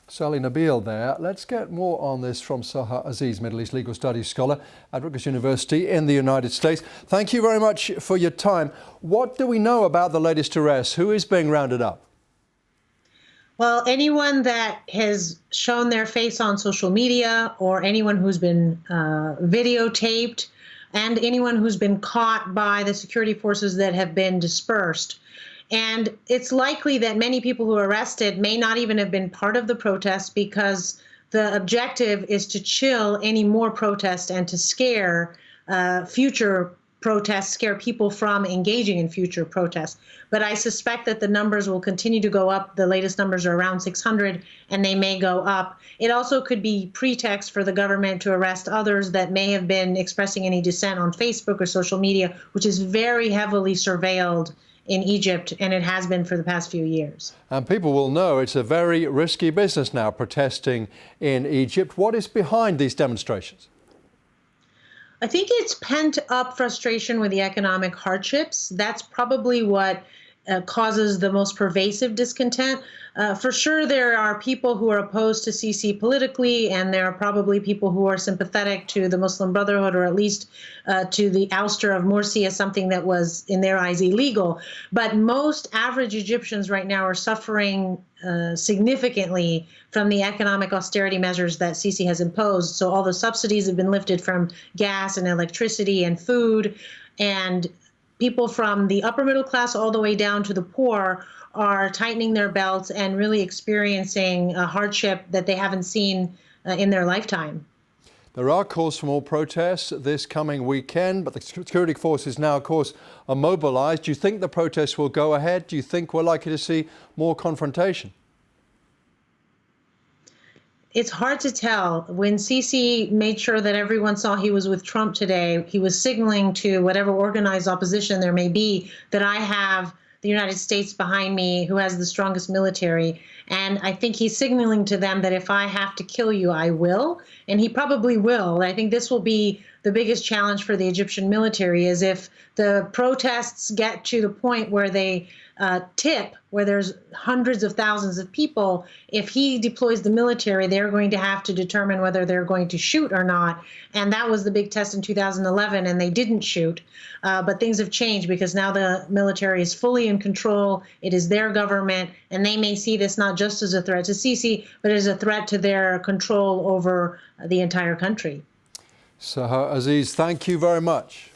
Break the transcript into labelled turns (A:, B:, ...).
A: Sally Nabil there. Let's get more on this from Sahar Aziz, Middle East Legal Studies scholar at Rutgers University in the United States. Thank you very much for your time. What do we know about the latest arrest? Who is being rounded up?
B: Well, anyone that has shown their face on social media or anyone who's been videotaped and anyone who's been caught by the security forces that have been dispersed. And it's likely that many people who are arrested may not even have been part of the protest, because the objective is to chill any more protest and to scare future protests, scare people from engaging in future protests. But I suspect that the numbers will continue to go up. The latest numbers are around 600, and they may go up. It also could be pretext for the government to arrest others that may have been expressing any dissent on Facebook or social media, which is very heavily surveilled in Egypt, and it has been for the past few years.
A: And people will know it's a very risky business now, protesting in Egypt. What is behind these demonstrations?
B: I think it's pent-up frustration with the economic hardships. That's probably what causes the most pervasive discontent. For sure, there are people who are opposed to Sisi politically, and there are probably people who are sympathetic to the Muslim Brotherhood, or at least to the ouster of Morsi as something that was, in their eyes, illegal. But most average Egyptians right now are suffering significantly from the economic austerity measures that Sisi has imposed. So all the subsidies have been lifted from gas and electricity and food, and people from the upper middle class all the way down to the poor are tightening their belts and really experiencing a hardship that they haven't seen in their lifetime.
A: There are calls for more protests this coming weekend, but the security forces now, of course, are mobilized. Do you think the protests will go ahead? Do you think we're likely to see more confrontation?
B: It's hard to tell. When Sisi made sure that everyone saw he was with Trump today, he was signaling to whatever organized opposition there may be that I have the United States behind me, who has the strongest military. And I think he's signaling to them that if I have to kill you, I will. And he probably will. I think this will be the biggest challenge for the Egyptian military, is if the protests get to the point where they tip, where there's hundreds of thousands of people, if he deploys the military, they're going to have to determine whether they're going to shoot or not. And that was the big test in 2011, and they didn't shoot. But things have changed, because now the military is fully in control. It is their government, and they may see this not just as a threat to Sisi, but as a threat to their control over the entire country.
A: Sahar Aziz, thank you very much.